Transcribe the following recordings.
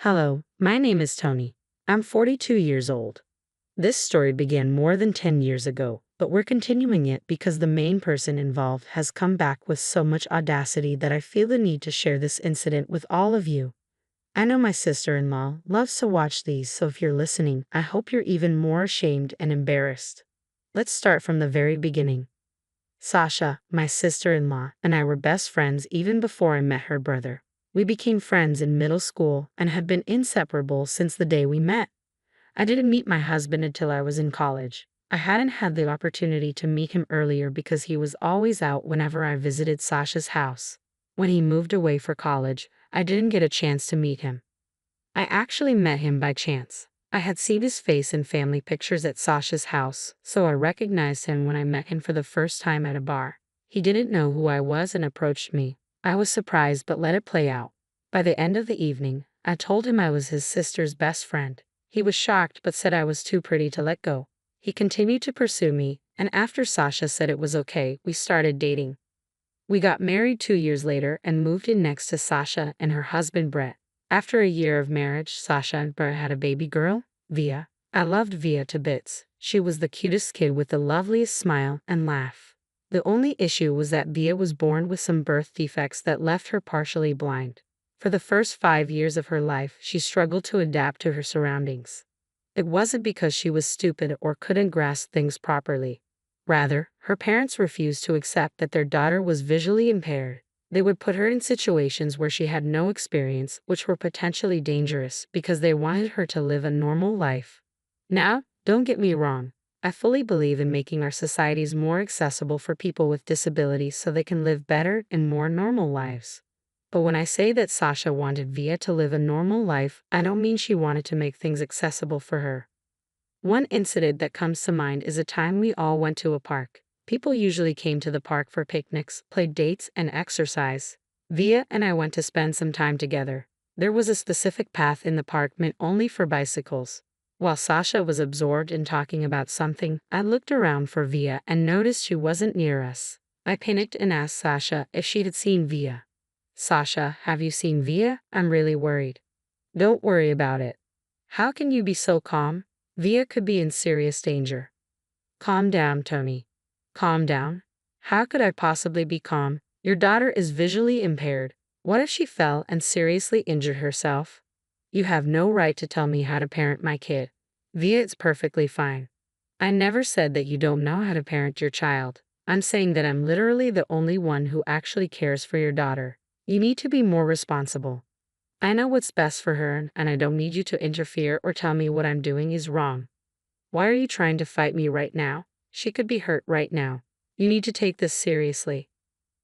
Hello, my name is Tony. I'm 42 years old. This story began more than 10 years ago, but we're continuing it because the main person involved has come back with so much audacity that I feel the need to share this incident with all of you. I know my sister-in-law loves to watch these, so if you're listening, I hope you're even more ashamed and embarrassed. Let's start from the very beginning. Sasha, my sister-in-law, and I were best friends even before I met her brother. We became friends in middle school and had been inseparable since the day we met. I didn't meet my husband until I was in college. I hadn't had the opportunity to meet him earlier because he was always out whenever I visited Sasha's house. When he moved away for college, I didn't get a chance to meet him. I actually met him by chance. I had seen his face in family pictures at Sasha's house, so I recognized him when I met him for the first time at a bar. He didn't know who I was and approached me. I was surprised but let it play out. By the end of the evening, I told him I was his sister's best friend. He was shocked but said I was too pretty to let go. He continued to pursue me, and after Sasha said it was okay, we started dating. We got married 2 years later and moved in next to Sasha and her husband Brett. After a year of marriage, Sasha and Brett had a baby girl, Via. I loved Via to bits. She was the cutest kid with the loveliest smile and laugh. The only issue was that Via was born with some birth defects that left her partially blind. For the first 5 years of her life, she struggled to adapt to her surroundings. It wasn't because she was stupid or couldn't grasp things properly. Rather, her parents refused to accept that their daughter was visually impaired. They would put her in situations where she had no experience, which were potentially dangerous because they wanted her to live a normal life. Now, don't get me wrong. I fully believe in making our societies more accessible for people with disabilities so they can live better and more normal lives. But when I say that Sasha wanted Via to live a normal life, I don't mean she wanted to make things accessible for her. One incident that comes to mind is a time we all went to a park. People usually came to the park for picnics, played dates, and exercise. Via and I went to spend some time together. There was a specific path in the park meant only for bicycles. While Sasha was absorbed in talking about something, I looked around for Via and noticed she wasn't near us. I panicked and asked Sasha if she had seen Via. Sasha, have you seen Via? I'm really worried. Don't worry about it. How can you be so calm? Via could be in serious danger. Calm down, Tony. Calm down? How could I possibly be calm? Your daughter is visually impaired. What if she fell and seriously injured herself? You have no right to tell me how to parent my kid. Via is perfectly fine. I never said that you don't know how to parent your child. I'm saying that I'm literally the only one who actually cares for your daughter. You need to be more responsible. I know what's best for her, and I don't need you to interfere or tell me what I'm doing is wrong. Why are you trying to fight me right now? She could be hurt right now. You need to take this seriously.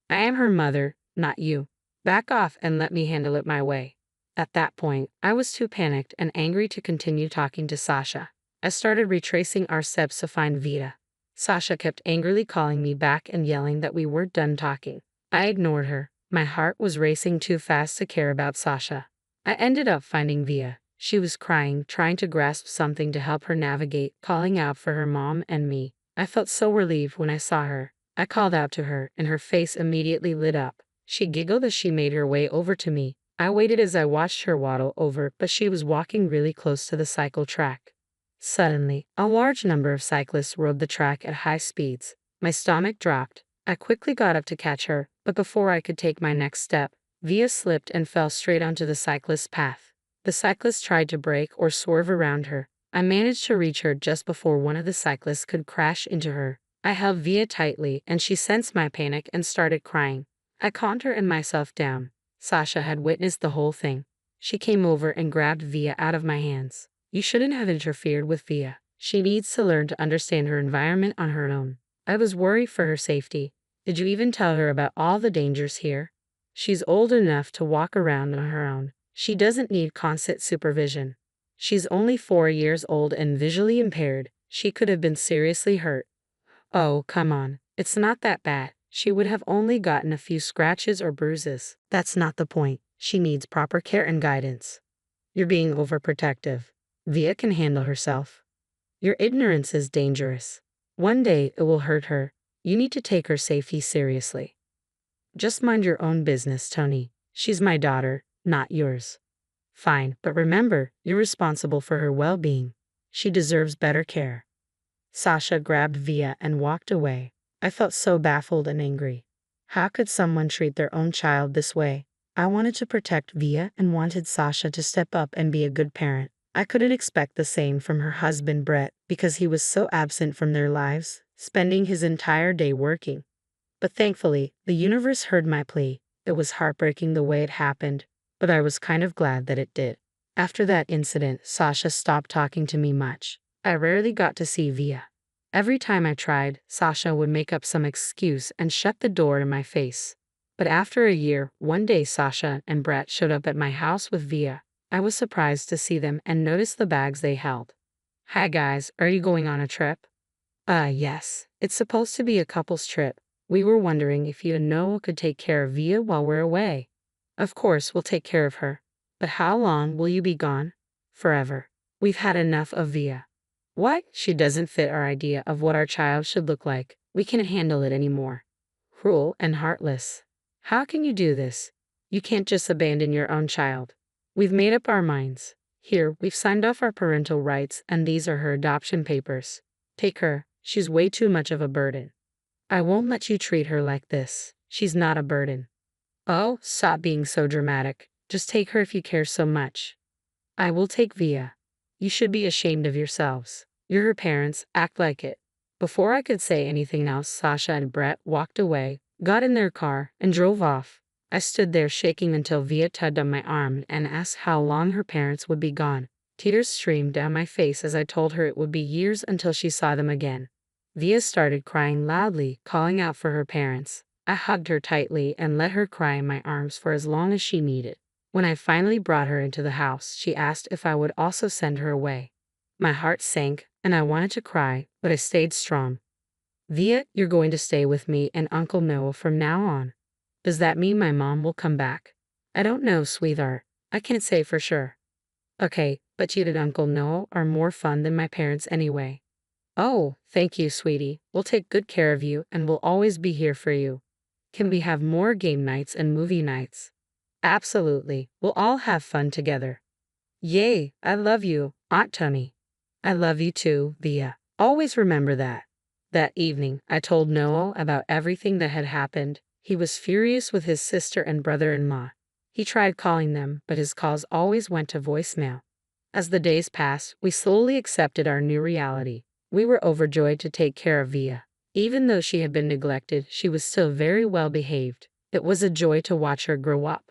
I am her mother, not you. Back off and let me handle it my way. At that point, I was too panicked and angry to continue talking to Sasha. I started retracing our steps to find Vita. Sasha kept angrily calling me back and yelling that we weren't done talking. I ignored her. My heart was racing too fast to care about Sasha. I ended up finding Via. She was crying, trying to grasp something to help her navigate, calling out for her mom and me. I felt so relieved when I saw her. I called out to her, and her face immediately lit up. She giggled as she made her way over to me. I waited as I watched her waddle over, but she was walking really close to the cycle track. Suddenly, a large number of cyclists rode the track at high speeds. My stomach dropped. I quickly got up to catch her, but before I could take my next step, Via slipped and fell straight onto the cyclist's path. The cyclist tried to brake or swerve around her. I managed to reach her just before one of the cyclists could crash into her. I held Via tightly, and she sensed my panic and started crying. I calmed her and myself down. Sasha had witnessed the whole thing. She came over and grabbed Via out of my hands. You shouldn't have interfered with Via. She needs to learn to understand her environment on her own. I was worried for her safety. Did you even tell her about all the dangers here? She's old enough to walk around on her own. She doesn't need constant supervision. She's only 4 years old and visually impaired. She could have been seriously hurt. Oh, come on. It's not that bad. She would have only gotten a few scratches or bruises. That's not the point. She needs proper care and guidance. You're being overprotective. Via can handle herself. Your ignorance is dangerous. One day it will hurt her. You need to take her safety seriously. Just mind your own business, Tony. She's my daughter, not yours. Fine, but remember, you're responsible for her well-being. She deserves better care. Sasha grabbed Via and walked away. I felt so baffled and angry. How could someone treat their own child this way? I wanted to protect Via and wanted Sasha to step up and be a good parent. I couldn't expect the same from her husband Brett because he was so absent from their lives, spending his entire day working. But thankfully, the universe heard my plea. It was heartbreaking the way it happened, but I was kind of glad that it did. After that incident, Sasha stopped talking to me much. I rarely got to see Via. Every time I tried, Sasha would make up some excuse and shut the door in my face. But after a year, one day Sasha and Brett showed up at my house with Via. I was surprised to see them and noticed the bags they held. Hi guys, are you going on a trip? Yes. It's supposed to be a couple's trip. We were wondering if you and Noah could take care of Via while we're away. Of course, we'll take care of her. But how long will you be gone? Forever. We've had enough of Via. What? She doesn't fit our idea of what our child should look like. We can't handle it anymore. Cruel and heartless. How can you do this? You can't just abandon your own child. We've made up our minds. Here, we've signed off our parental rights, and these are her adoption papers. Take her. She's way too much of a burden. I won't let you treat her like this. She's not a burden. Oh, stop being so dramatic. Just take her if you care so much. I will take Via. You should be ashamed of yourselves. You're her parents, act like it. Before I could say anything else, Sasha and Brett walked away, got in their car, and drove off. I stood there shaking until Via tugged on my arm and asked how long her parents would be gone. Tears streamed down my face as I told her it would be years until she saw them again. Via started crying loudly, calling out for her parents. I hugged her tightly and let her cry in my arms for as long as she needed. When I finally brought her into the house, she asked if I would also send her away. My heart sank, and I wanted to cry, but I stayed strong. Via, you're going to stay with me and Uncle Noah from now on. Does that mean my mom will come back? I don't know, sweetheart. I can't say for sure. Okay, but you and Uncle Noah are more fun than my parents anyway. Oh, thank you, sweetie. We'll take good care of you and we'll always be here for you. Can we have more game nights and movie nights? Absolutely. We'll all have fun together. Yay, I love you, Aunt Tony. I love you too, Via. Always remember that. That evening, I told Noah about everything that had happened. He was furious with his sister and brother-in-law. He tried calling them, but his calls always went to voicemail. As the days passed, we slowly accepted our new reality. We were overjoyed to take care of Via. Even though she had been neglected, she was still very well behaved. It was a joy to watch her grow up.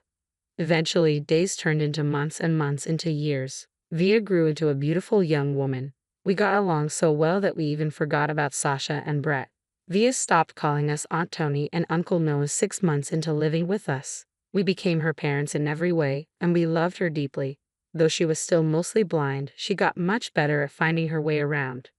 Eventually, days turned into months and months into years. Via grew into a beautiful young woman. We got along so well that we even forgot about Sasha and Brett. Via stopped calling us Aunt Tony and Uncle Noah 6 months into living with us. We became her parents in every way, and we loved her deeply. Though she was still mostly blind, she got much better at finding her way around.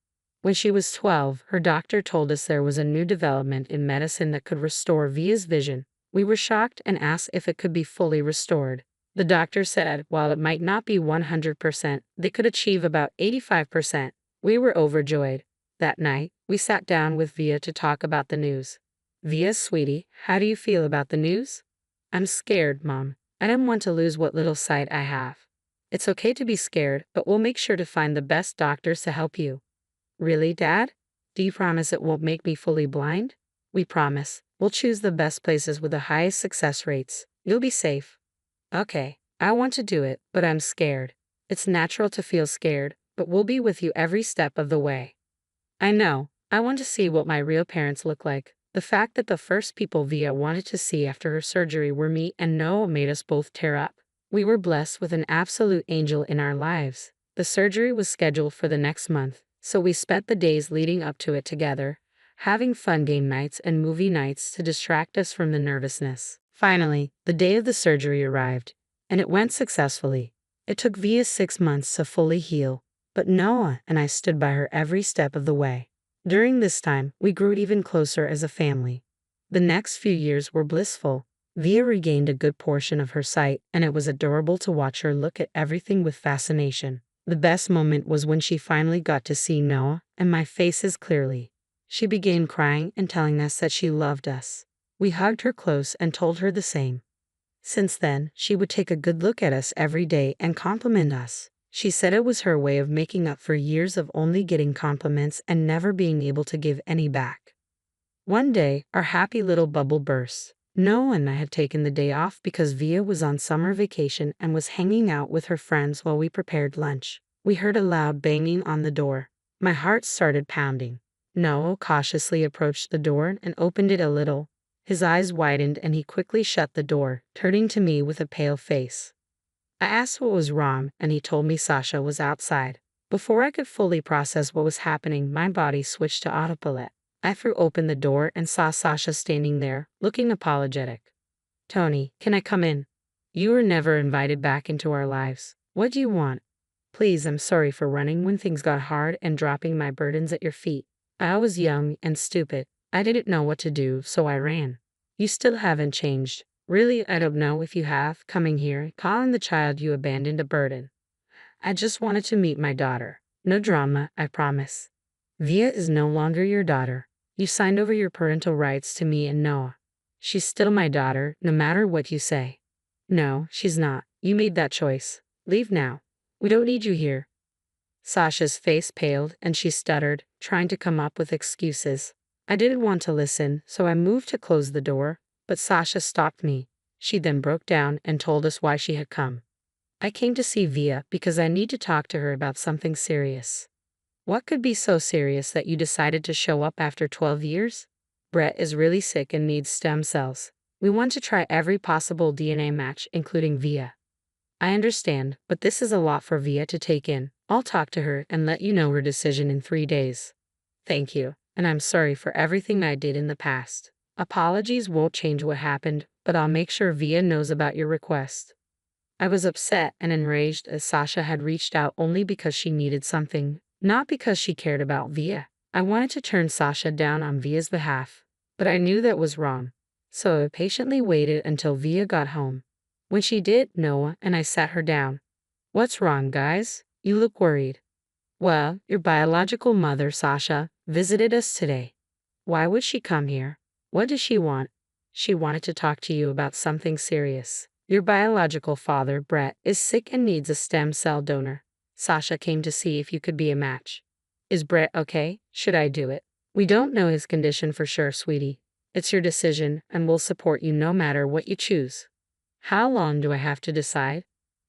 When she was 12, her doctor told us there was a new development in medicine that could restore Via's vision. We were shocked and asked if it could be fully restored. The doctor said, while it might not be 100%, they could achieve about 85%. We were overjoyed. That night, we sat down with Via to talk about the news. Via, sweetie, how do you feel about the news? I'm scared, Mom. I don't want to lose what little sight I have. It's okay to be scared, but we'll make sure to find the best doctors to help you. Really, Dad? Do you promise it won't make me fully blind? We promise. We'll choose the best places with the highest success rates. You'll be safe. Okay, I want to do it, but I'm scared. It's natural to feel scared, but we'll be with you every step of the way. I know. I want to see what my real parents look like. The fact that the first people Via wanted to see after her surgery were me and Noah made us both tear up. We were blessed with an absolute angel in our lives. The surgery was scheduled for the next month, so we spent the days leading up to it together, having fun game nights and movie nights to distract us from the nervousness. Finally, the day of the surgery arrived, and it went successfully. It took Via 6 months to fully heal, but Noah and I stood by her every step of the way. During this time, we grew even closer as a family. The next few years were blissful. Via regained a good portion of her sight, and it was adorable to watch her look at everything with fascination. The best moment was when she finally got to see Noah and my faces clearly. She began crying and telling us that she loved us. We hugged her close and told her the same. Since then, she would take a good look at us every day and compliment us. She said it was her way of making up for years of only getting compliments and never being able to give any back. One day, our happy little bubble burst. Noah and I had taken the day off because Via was on summer vacation and was hanging out with her friends while we prepared lunch. We heard a loud banging on the door. My heart started pounding. Noah cautiously approached the door and opened it a little. His eyes widened and he quickly shut the door, turning to me with a pale face. I asked what was wrong, and he told me Sasha was outside. Before I could fully process what was happening, my body switched to autopilot. I threw open the door and saw Sasha standing there, looking apologetic. Tony, can I come in? You were never invited back into our lives. What do you want? Please, I'm sorry for running when things got hard and dropping my burdens at your feet. I was young and stupid. I didn't know what to do, so I ran. You still haven't changed. Really, I don't know if you have, coming here, calling the child you abandoned a burden. I just wanted to meet my daughter. No drama, I promise. Via is no longer your daughter. You signed over your parental rights to me and Noah. She's still my daughter, no matter what you say. No, she's not. You made that choice. Leave now. We don't need you here. Sasha's face paled and she stuttered, trying to come up with excuses. I didn't want to listen, so I moved to close the door, but Sasha stopped me. She then broke down and told us why she had come. I came to see Via because I need to talk to her about something serious. What could be so serious that you decided to show up after 12 years? Brett is really sick and needs stem cells. We want to try every possible DNA match, including Via. I understand, but this is a lot for Via to take in. I'll talk to her and let you know her decision in 3 days. Thank you, and I'm sorry for everything I did in the past. Apologies won't change what happened, but I'll make sure Via knows about your request. I was upset and enraged as Sasha had reached out only because she needed something, not because she cared about Via. I wanted to turn Sasha down on Via's behalf, but I knew that was wrong. So I patiently waited until Via got home. When she did, Noah and I sat her down. What's wrong, guys? You look worried. Well, your biological mother, Sasha, visited us today. Why would she come here? What does she want? She wanted to talk to you about something serious. Your biological father, Brett, is sick and needs a stem cell donor. Sasha came to see if you could be a match. Is Brett okay? Should I do it? We don't know his condition for sure, sweetie. It's your decision, and we'll support you no matter what you choose. How long do I have to decide?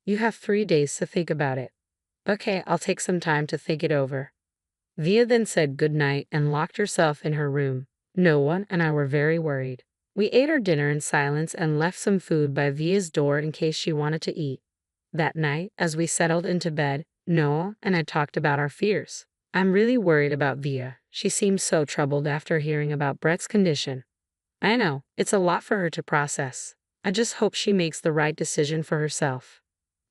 You have 3 days to think about it. Okay, I'll take some time to think it over. Via then said good night and locked herself in her room. Noah and I were very worried. We ate our dinner in silence and left some food by Via's door in case she wanted to eat. That night, as we settled into bed, Noah and I talked about our fears. I'm really worried about Via. She seems so troubled after hearing about Brett's condition. I know, it's a lot for her to process. I just hope she makes the right decision for herself.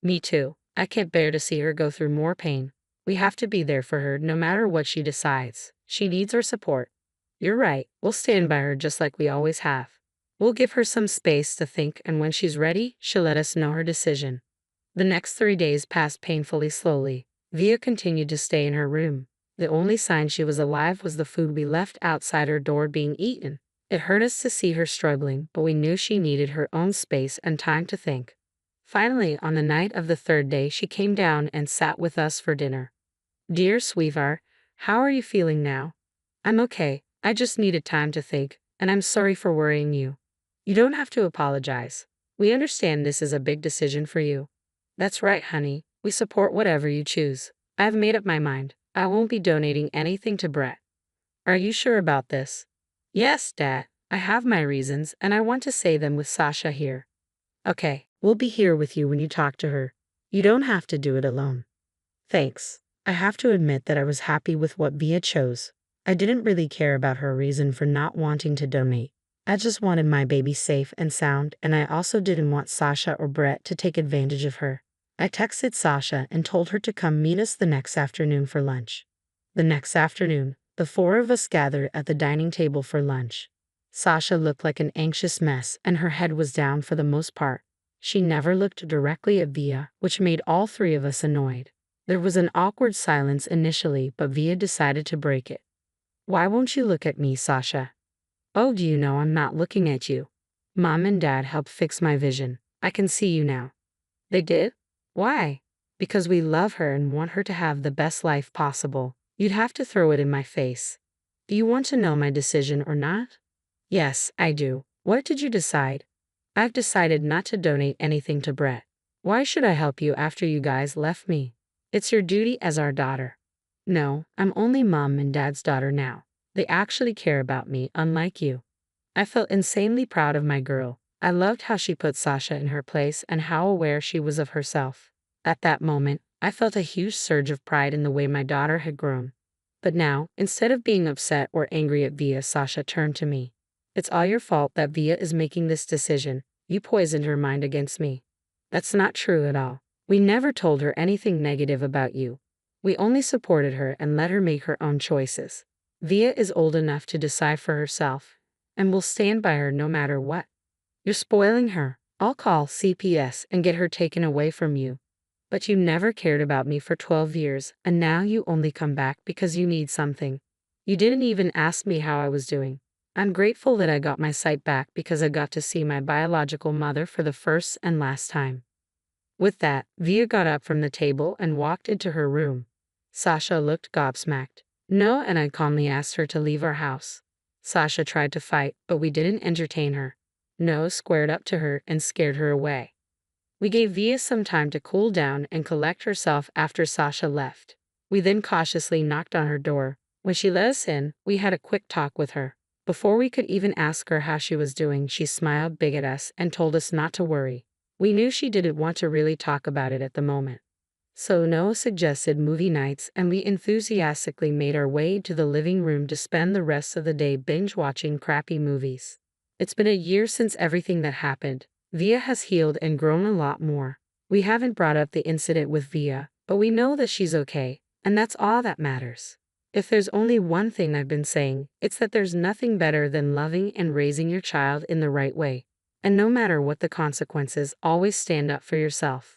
Me too. I can't bear to see her go through more pain. We have to be there for her no matter what she decides. She needs our support. You're right. We'll stand by her just like we always have. We'll give her some space to think, and when she's ready, she'll let us know her decision. The next 3 days passed painfully slowly. Via continued to stay in her room. The only sign she was alive was the food we left outside her door being eaten. It hurt us to see her struggling, but we knew she needed her own space and time to think. Finally, on the night of the 3rd day, she came down and sat with us for dinner. Dear sweetheart, how are you feeling now? I'm okay. I just needed time to think, and I'm sorry for worrying you. You don't have to apologize. We understand this is a big decision for you. That's right, honey. We support whatever you choose. I've made up my mind. I won't be donating anything to Brett. Are you sure about this? Yes, Dad. I have my reasons, and I want to say them with Sasha here. Okay, we'll be here with you when you talk to her. You don't have to do it alone. Thanks. I have to admit that I was happy with what Via chose. I didn't really care about her reason for not wanting to donate. I just wanted my baby safe and sound, and I also didn't want Sasha or Brett to take advantage of her. I texted Sasha and told her to come meet us the next afternoon for lunch. The next afternoon, the 4 of us gathered at the dining table for lunch. Sasha looked like an anxious mess, and her head was down for the most part. She never looked directly at Via, which made all 3 of us annoyed. There was an awkward silence initially, but Via decided to break it. Why won't you look at me, Sasha? Oh, do you know I'm not looking at you? Mom and Dad helped fix my vision. I can see you now. They did? Why? Because we love her and want her to have the best life possible. You'd have to throw it in my face. Do you want to know my decision or not? Yes, I do. What did you decide? I've decided not to donate anything to Brett. Why should I help you after you guys left me? It's your duty as our daughter. No, I'm only mom and dad's daughter now. They actually care about me, unlike you. I felt insanely proud of my girl. I loved how she put Sasha in her place and how aware she was of herself. At that moment, I felt a huge surge of pride in the way my daughter had grown. But now, instead of being upset or angry at Via, Sasha turned to me. It's all your fault that Via is making this decision. You poisoned her mind against me. That's not true at all. We never told her anything negative about you. We only supported her and let her make her own choices. Via is old enough to decide for herself, and we'll stand by her no matter what. You're spoiling her. I'll call CPS and get her taken away from you. But you never cared about me for 12 years, and now you only come back because you need something. You didn't even ask me how I was doing. I'm grateful that I got my sight back because I got to see my biological mother for the first and last time. With that, Via got up from the table and walked into her room. Sasha looked gobsmacked. No, and I calmly asked her to leave our house. Sasha tried to fight, but we didn't entertain her. No squared up to her and scared her away. We gave Via some time to cool down and collect herself after Sasha left. We then cautiously knocked on her door. When she let us in, we had a quick talk with her. Before we could even ask her how she was doing, she smiled big at us and told us not to worry. We knew she didn't want to really talk about it at the moment. So Noah suggested movie nights, and we enthusiastically made our way to the living room to spend the rest of the day binge-watching crappy movies. It's been a year since everything that happened. Via has healed and grown a lot more. We haven't brought up the incident with Via, but we know that she's okay, and that's all that matters. If there's only one thing I've been saying, it's that there's nothing better than loving and raising your child in the right way. And no matter what the consequences, always stand up for yourself.